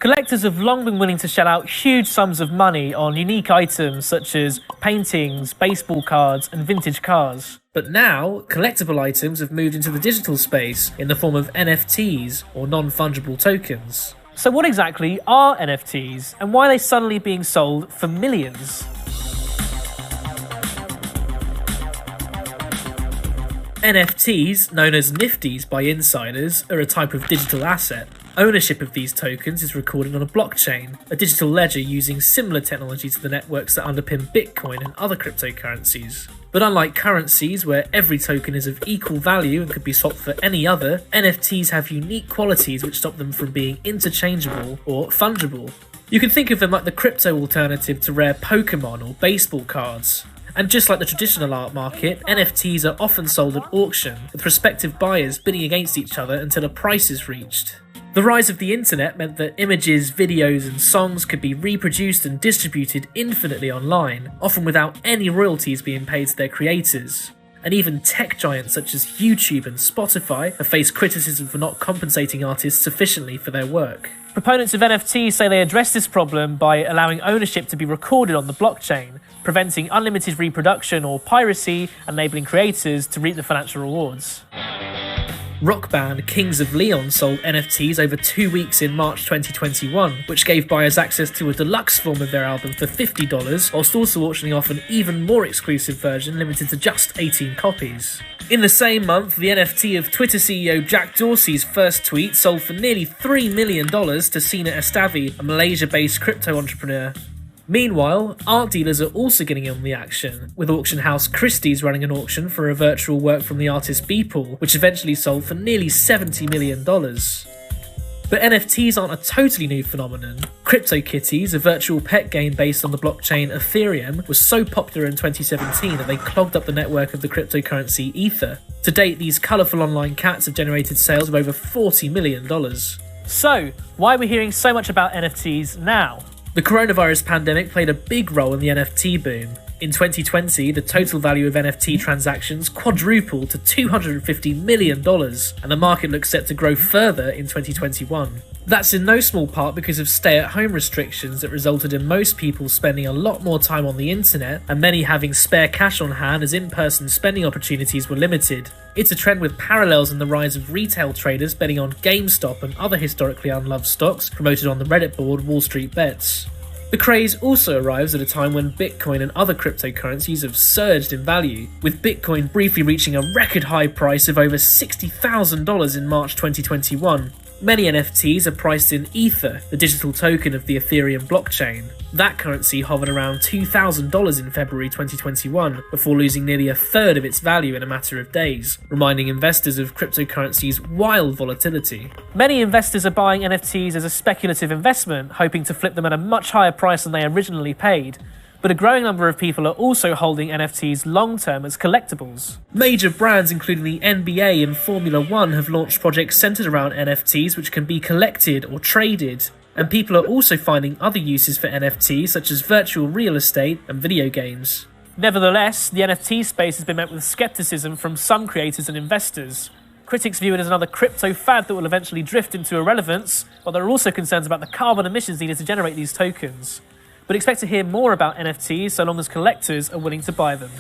Collectors have long been willing to shell out huge sums of money on unique items such as paintings, baseball cards, and vintage cars. But now, collectible items have moved into the digital space in the form of NFTs, or non-fungible tokens. So what exactly are NFTs, and why are they suddenly being sold for millions? NFTs, known as Nifties by insiders, are a type of digital asset. Ownership of these tokens is recorded on a blockchain, a digital ledger using similar technology to the networks that underpin Bitcoin and other cryptocurrencies. But unlike currencies, where every token is of equal value and could be swapped for any other, NFTs have unique qualities which stop them from being interchangeable or fungible. You can think of them like the crypto alternative to rare Pokemon or baseball cards. And just like the traditional art market, NFTs are often sold at auction, with prospective buyers bidding against each other until a price is reached. The rise of the internet meant that images, videos, and songs could be reproduced and distributed infinitely online, often without any royalties being paid to their creators. And even tech giants such as YouTube and Spotify have faced criticism for not compensating artists sufficiently for their work. Proponents of NFTs say they address this problem by allowing ownership to be recorded on the blockchain, preventing unlimited reproduction or piracy, and enabling creators to reap the financial rewards. Rock band Kings of Leon sold NFTs over 2 weeks in March 2021, which gave buyers access to a deluxe form of their album for $50, whilst also auctioning off an even more exclusive version limited to just 18 copies. In the same month, the NFT of Twitter CEO Jack Dorsey's first tweet sold for nearly $3 million to Sina Estavi, a Malaysia-based crypto entrepreneur. Meanwhile, art dealers are also getting in on the action, with auction house Christie's running an auction for a virtual work from the artist Beeple, which eventually sold for nearly $70 million. But NFTs aren't a totally new phenomenon. CryptoKitties, a virtual pet game based on the blockchain Ethereum, was so popular in 2017 that they clogged up the network of the cryptocurrency Ether. To date, these colourful online cats have generated sales of over $40 million. So, why are we hearing so much about NFTs now? The coronavirus pandemic played a big role in the NFT boom. In 2020, the total value of NFT transactions quadrupled to $250 million, and the market looks set to grow further in 2021. That's in no small part because of stay-at-home restrictions that resulted in most people spending a lot more time on the internet, and many having spare cash on hand as in-person spending opportunities were limited. It's a trend with parallels in the rise of retail traders betting on GameStop and other historically unloved stocks promoted on the Reddit board Wall Street Bets. The craze also arrives at a time when Bitcoin and other cryptocurrencies have surged in value, with Bitcoin briefly reaching a record high price of over $60,000 in March 2021. Many NFTs are priced in Ether, the digital token of the Ethereum blockchain. That currency hovered around $2,000 in February 2021, before losing nearly a third of its value in a matter of days, reminding investors of cryptocurrency's wild volatility. Many investors are buying NFTs as a speculative investment, hoping to flip them at a much higher price than they originally paid. But a growing number of people are also holding NFTs long-term as collectibles. Major brands including the NBA and Formula 1 have launched projects centered around NFTs which can be collected or traded. And people are also finding other uses for NFTs such as virtual real estate and video games. Nevertheless, the NFT space has been met with skepticism from some creators and investors. Critics view it as another crypto fad that will eventually drift into irrelevance, while there are also concerns about the carbon emissions needed to generate these tokens. But expect to hear more about NFTs so long as collectors are willing to buy them.